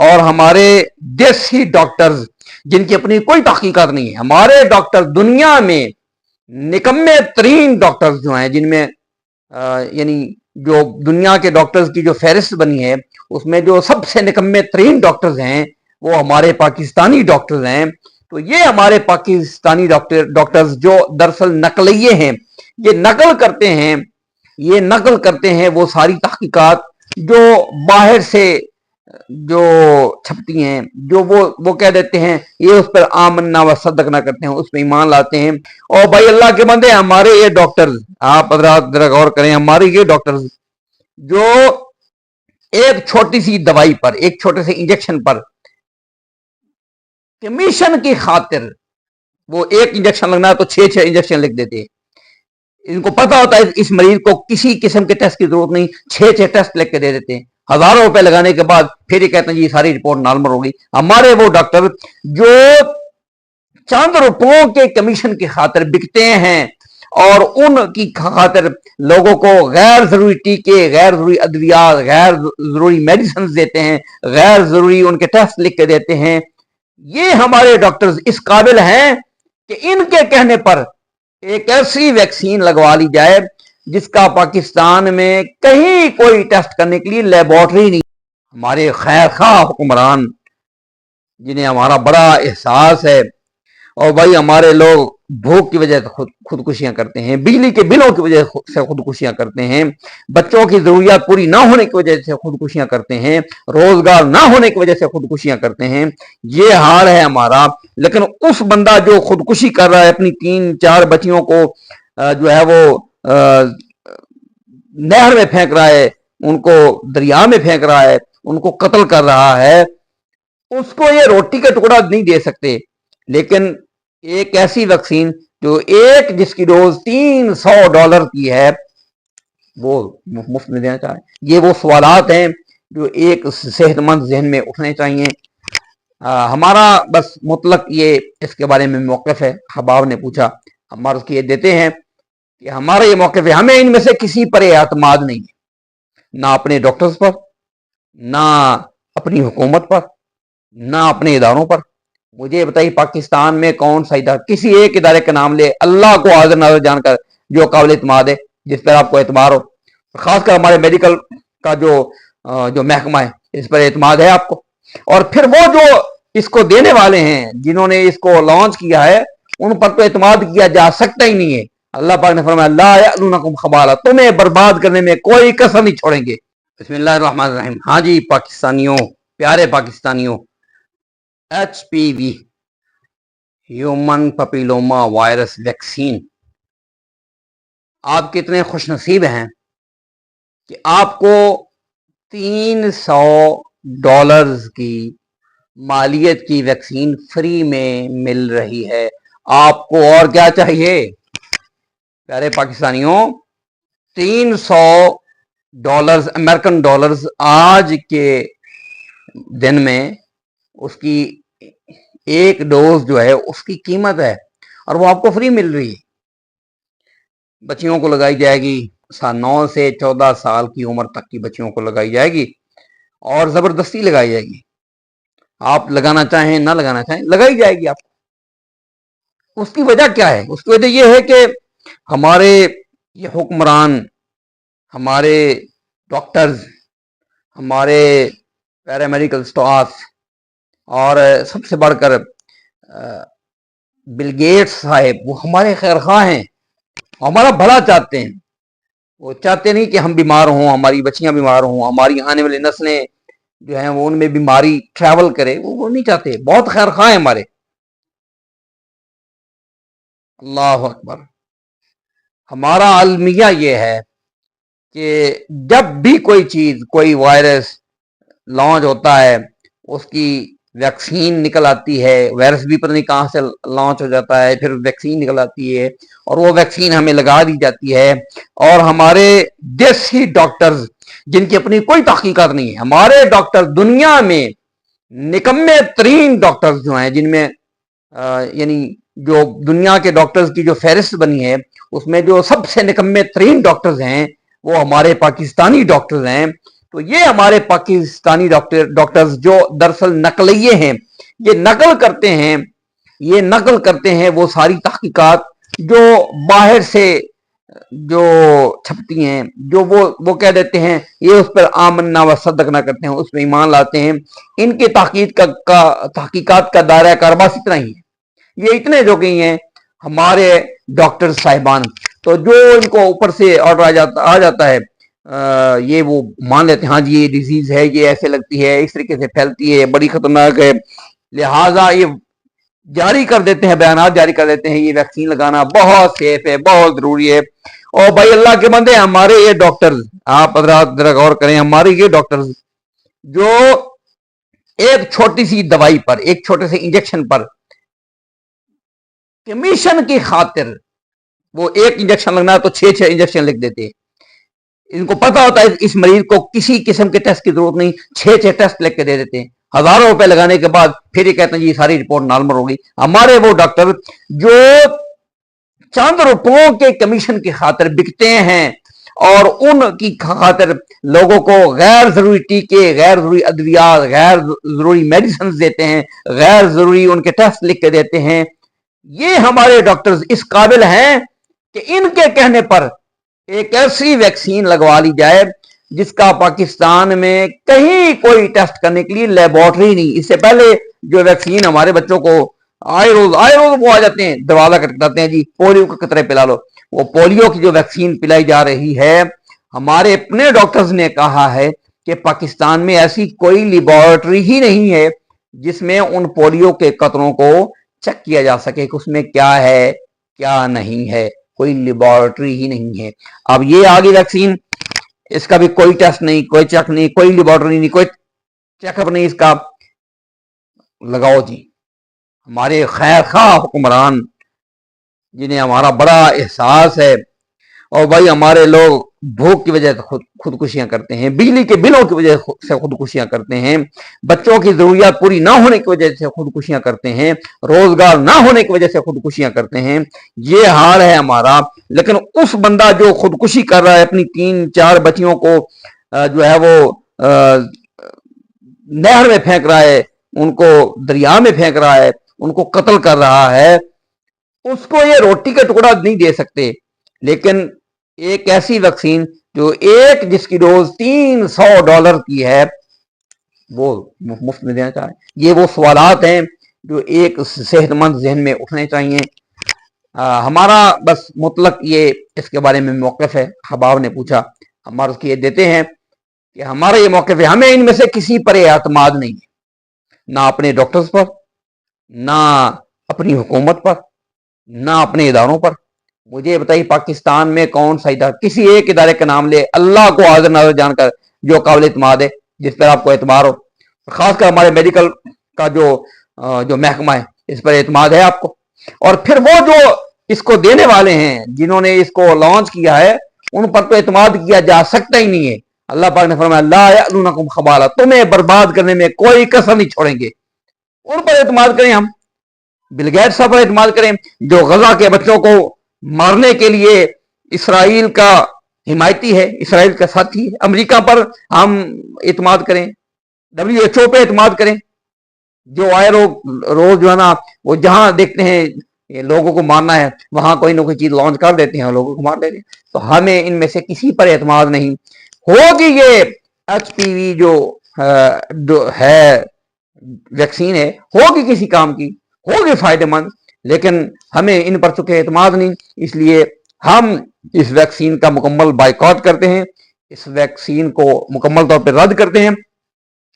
और हमारे देसी डॉक्टर्स जिनकी अपनी कोई तहकीकात नहीं है, हमारे डॉक्टर दुनिया में निकम्मे तरीन डॉक्टर्स जो हैं, जिनमें यानी जो दुनिया के डॉक्टर्स की जो फहरिस्त बनी है उसमें जो सबसे निकम्मे तरीन डॉक्टर्स हैं वो हमारे पाकिस्तानी डॉक्टर्स हैं। तो ये हमारे पाकिस्तानी डॉक्टर्स जो दरअसल नकलिये हैं, ये नकल करते हैं वो सारी तहकीकात जो बाहर से जो छपती हैं, जो वो कह देते हैं, ये उस पर आमन्ना व सदकना करते हैं, उस पर ईमान लाते हैं। और भाई अल्लाह के बंदे, हमारे ये डॉक्टर्स, आप जरा गौर करें, हमारे ये डॉक्टर्स जो एक छोटी सी दवाई पर, एक छोटे से इंजेक्शन पर कमीशन की खातिर, वो एक इंजेक्शन लगना है तो 6 इंजेक्शन लिख देते हैं। इनको पता होता है इस मरीज को किसी किस्म के टेस्ट की जरूरत नहीं, 6 टेस्ट लिख के दे देते हैं। हजारों रुपए लगाने के बाद फिर ये कहते हैं जी सारी रिपोर्ट नॉर्मल होगी। हमारे वो डॉक्टर जो चंद रुपयों के कमीशन की खातिर बिकते हैं और उनकी खातिर लोगों को गैर जरूरी टीके, गैर जरूरी अद्वियात, गैर जरूरी मेडिसिन देते हैं, गैर जरूरी उनके टेस्ट लिख के देते हैं। ये हमारे डॉक्टर्स इस काबिल हैं कि इनके कहने पर एक ऐसी वैक्सीन लगवा ली जाए जिसका पाकिस्तान में कहीं कोई टेस्ट करने के लिए लेबोरेटरी नहीं। हमारे खैर खा हुक्मरान जिन्हें हमारा बड़ा एहसास है, और भाई हमारे लोग भूख की वजह से खुदकुशियां करते हैं, बिजली के बिलों की वजह से खुदकुशियां करते हैं, बच्चों की जरूरियात पूरी ना होने की वजह से खुदकुशियां करते हैं, रोजगार ना होने की वजह से खुदकुशियां करते हैं। ये हाल है हमारा। लेकिन उस बंदा जो खुदकुशी कर रहा है, अपनी 3-4 बच्चियों को जो है वो नहर में फेंक रहा है, उनको दरिया में फेंक रहा है, उनको कत्ल कर रहा है, उसको ये रोटी का टुकड़ा नहीं दे सकते। लेकिन एक ऐसी वैक्सीन जो जिसकी डोज $300 की है वो मुफ्त में देना चाहे, ये वो सवालात हैं जो एक सेहतमंद जहन में उठने चाहिए। हमारा बस मुतलक ये इसके बारे में मौक़िफ़ है। हबाब ने पूछा, हम अर्ज़ किए देते हैं कि हमारा ये मौक़िफ़ है, हमें इनमें से किसी पर एतमाद नहीं है, ना अपने डॉक्टर्स पर, ना अपनी हुकूमत पर, ना अपने इदारों पर। मुझे बताइए पाकिस्तान में कौन सा इदारा, किसी एक इदारे का नाम ले अल्लाह को हाज़िर नाज़िर जानकर, जो काबिल एतमाद है, जिस पर आपको एतबार हो। खासकर हमारे मेडिकल का जो महकमा है, इस पर एतमाद है आपको। और फिर वो जो इसको देने वाले हैं, जिन्होंने इसको लॉन्च किया है, उन पर तो एतमाद किया जा सकता ही नहीं है। अल्लाह पाक ने फरमाया ला यअलूनकुम खबाला, तुम्हें बर्बाद करने में कोई कसर नहीं छोड़ेंगे। बिस्मिल्लाहिर्रहमानिर्रहीम। हाँ जी पाकिस्तानियों, प्यारे पाकिस्तानियों, HPV ह्यूमन पपीलोमा वायरस वैक्सीन, आप कितने खुशनसीब हैं कि आपको $300 की मालियत की वैक्सीन फ्री में मिल रही है। आपको और क्या चाहिए प्यारे पाकिस्तानियों? $300 अमेरिकन डॉलर्स आज के दिन में उसकी एक डोज जो है उसकी कीमत है, और वो आपको फ्री मिल रही है। बच्चियों को लगाई जाएगी, 9 से 14 साल की उम्र तक की बच्चियों को लगाई जाएगी और जबरदस्ती लगाई जाएगी। आप लगाना चाहें ना लगाना चाहें, लगाई जाएगी आपको। उसकी वजह क्या है? उसकी वजह यह है कि हमारे ये हुक्मरान, हमारे डॉक्टर्स, हमारे पैरामेडिकल स्टाफ और सबसे बढ़कर बिल गेट्स साहब, वो हमारे खैरख्वाह हैं, हमारा भला चाहते हैं। वो चाहते नहीं कि हम बीमार हों, हमारी बच्चियां बीमार हों, हमारी आने वाली नस्लें जो हैं वो उनमें बीमारी ट्रैवल करे, वो नहीं चाहते। बहुत खैरख्वाह हैं हमारे। अल्लाह अकबर। हमारा अलमिया ये है कि जब भी कोई चीज, कोई वायरस लॉन्च होता है, उसकी वैक्सीन निकल आती है, वायरस भी पता नहीं कहाँ से लॉन्च हो जाता है, फिर वैक्सीन निकल आती है और वो वैक्सीन हमें लगा दी जाती है। और हमारे देसी डॉक्टर्स जिनकी अपनी कोई तहकीकात नहीं है, हमारे डॉक्टर दुनिया में निकम्मे तरीन डॉक्टर्स जो हैं, जिनमें यानी जो दुनिया के डॉक्टर्स की जो फहरिस्त बनी है उसमें जो सबसे निकम्मे तरीन डॉक्टर्स हैं वो हमारे पाकिस्तानी डॉक्टर्स हैं। तो ये हमारे पाकिस्तानी डॉक्टर्स जो दरअसल नकलिये हैं, ये नकल करते हैं वो सारी तहकीकात जो बाहर से जो छपती हैं, जो वो कह देते हैं, ये उस पर आमन्ना व सदक ना करते हैं, उसमें ईमान लाते हैं। इनके तहकीकात का दायरा कार बस इतना ही है, ये इतने जो गई हैं हमारे डॉक्टर साहिबान। तो जो इनको ऊपर से ऑर्डर आ जाता है, ये वो मान लेते हैं हाँ जी ये डिजीज है, ये ऐसे लगती है, इस तरीके से फैलती है, बड़ी खतरनाक है, लिहाजा ये जारी कर देते हैं, बयान जारी कर देते हैं ये वैक्सीन लगाना बहुत सेफ है, बहुत जरूरी है। और भाई अल्लाह के बंदे, हमारे ये डॉक्टर्स, आप जरा गौर करें, हमारे ये डॉक्टर्स जो एक छोटी सी दवाई पर, एक छोटे से इंजेक्शन पर कमीशन की खातिर, वो एक इंजेक्शन लगना है तो 6 इंजेक्शन लिख देते हैं। इनको पता होता है इस मरीज को किसी किस्म के टेस्ट की जरूरत नहीं, 6 टेस्ट लिख के दे देते हैं। हजारों रुपए लगाने के बाद फिर ये कहते हैं जी सारी रिपोर्ट नॉर्मल होगी। हमारे वो डॉक्टर जो चंद रुपयों के कमीशन की खातिर बिकते हैं और उनकी खातिर लोगों को गैर जरूरी टीके, गैर जरूरी अद्वियात, गैर जरूरी मेडिसिन देते हैं, गैर जरूरी उनके टेस्ट लिख के देते हैं। ये हमारे डॉक्टर्स इस काबिल हैं कि इनके कहने पर एक ऐसी वैक्सीन लगवा ली जाए जिसका पाकिस्तान में कहीं कोई टेस्ट करने के लिए लेबोरेटरी नहीं। इससे पहले जो वैक्सीन हमारे बच्चों को आए रोज वो आ जाते हैं, दरवाजा खटखटाते हैं जी पोलियो के कतरे पिला लो। वो पोलियो की जो वैक्सीन पिलाई जा रही है, हमारे अपने डॉक्टर्स ने कहा है कि पाकिस्तान में ऐसी कोई लेबोरेटरी ही नहीं है जिसमें उन पोलियो के कतरों को चेक किया जा सके कि उसमें क्या है क्या नहीं है, कोई लेबोरेटरी ही नहीं है। अब ये आ गई वैक्सीन, इसका भी कोई टेस्ट नहीं, कोई चेक नहीं, कोई लेबोरेटरी नहीं, कोई चेकअप नहीं, इसका लगाओ जी। हमारे खैर खा हुक्मरान जिन्हें हमारा बड़ा एहसास है, और भाई हमारे लोग भूख की वजह से खुदकुशियां करते हैं, बिजली के बिलों की वजह से खुदकुशियां करते हैं, बच्चों की जरूरियात पूरी ना होने की वजह से खुदकुशियां करते हैं, रोजगार ना होने की वजह से खुदकुशियां करते हैं। ये हाल है हमारा। लेकिन उस बंदा जो खुदकुशी कर रहा है, अपनी 3-4 बच्चियों को जो है वो नहर में फेंक रहा है, उनको दरिया में फेंक रहा है, उनको कत्ल कर रहा है, उसको ये रोटी का टुकड़ा नहीं दे सकते। लेकिन एक ऐसी वैक्सीन जिसकी डोज $300 की है, वो मुफ्त में देना चाहे, ये वो सवालात हैं जो एक सेहतमंद जहन में उठने चाहिए। हमारा बस मुतलक ये इसके बारे में मौक़िफ़ है। हबाब ने पूछा, हमारा उसकी ये देते हैं कि हमारा ये मौक़िफ़ है, हमें इनमें से किसी पर एतमाद नहीं है, ना अपने डॉक्टर्स पर, ना अपनी हुकूमत पर, ना अपने इदारों पर। मुझे बताइए पाकिस्तान में कौन सा इदारा, किसी एक इदारे का नाम ले, अल्लाह को हाज़िर नाज़िर जानकर, जो काबिल एतमाद है, जिस पर आपको एतबार हो। खासकर हमारे मेडिकल का जो महकमा है, इस पर एतमाद है आपको। और फिर वो जो इसको देने वाले हैं, जिन्होंने इसको लॉन्च किया है, उन पर तो एतमाद किया जा सकता ही नहीं है। अल्लाह पाक ने फरमाया ला यअलूनकुम खबाला, तुम्हें बर्बाद करने में कोई कसर नहीं छोड़ेंगे। उन पर एतमाद करें हम, बिल गेट्स पर एतमाद करें, जो गजा के बच्चों को मारने के लिए इसराइल का हिमायती है, इसराइल का साथी है। अमेरिका पर हम एतमाद करें, WHO पे एतमाद करें, जो आए रोज जो है ना, वो जहां देखते हैं ये लोगों को मारना है, वहां कोई ना कोई चीज लॉन्च कर देते हैं और लोगों को मार देते हैं। तो हमें इनमें से किसी पर एतमाद नहीं। होगी ये HPV जो है वैक्सीन है, होगी किसी काम की, होगी फायदेमंद, लेकिन हमें इन पर चुके एतमाद नहीं। इसलिए हम इस वैक्सीन का मुकम्मल बाइकआउट करते हैं, इस वैक्सीन को मुकम्मल तौर पर रद्द करते हैं।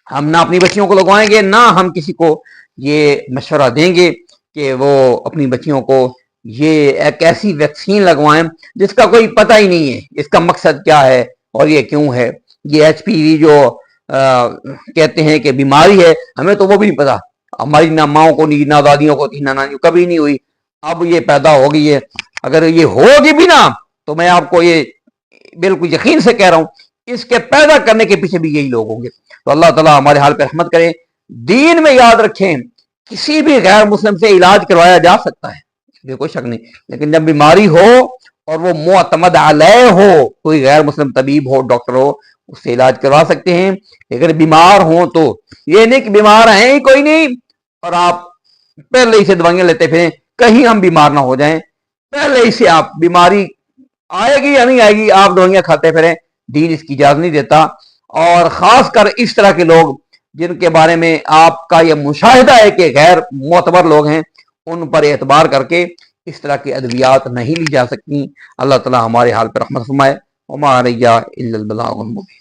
हम ना अपनी बच्चियों को लगवाएंगे, ना हम किसी को ये मशवरा देंगे कि वो अपनी बच्चियों को ये एक ऐसी वैक्सीन लगवाएं जिसका कोई पता ही नहीं है इसका मकसद क्या है और ये क्यों है। ये HPV जो कहते हैं कि बीमारी है, हमें तो वो भी नहीं पता। हमारी ना माओ को नहीं, ना दादियों को थी, ना नानियों कभी नहीं हुई, अब ये पैदा हो गई है। अगर ये होगी भी ना, तो मैं आपको ये बिल्कुल यकीन से कह रहा हूं, इसके पैदा करने के पीछे भी यही लोग होंगे। तो अल्लाह ताला हमारे हाल पे रहमत करें। दीन में याद रखें, किसी भी गैर मुस्लिम से इलाज करवाया जा सकता है, इसमें कोई शक नहीं, लेकिन जब बीमारी हो और वो मुअतमद अलैह हो, कोई गैर मुस्लिम तबीब हो, डॉक्टर हो, اس سے علاج کروا سکتے ہیں. اگر بیمار ہوں تو یہ نہیں کہ بیمار ہیں ہی کوئی نہیں اور آپ پہلے ہی سے دوائیاں لیتے پھریں کہیں ہم بیمار نہ ہو جائیں. پہلے ہی سے آپ بیماری آئے گی یا نہیں آئے گی آپ دوائیاں کھاتے پھریں، دین اس کی اجازت نہیں دیتا. اور خاص کر اس طرح کے لوگ جن کے بارے میں آپ کا یہ مشاہدہ ہے کہ غیر معتبر لوگ ہیں، ان پر اعتبار کر کے اس طرح کی ادویات نہیں لی جا سکتی. اللہ تعالی ہمارے حال پر رحمت فرمائے. وما علینا الا البلاغ المبین.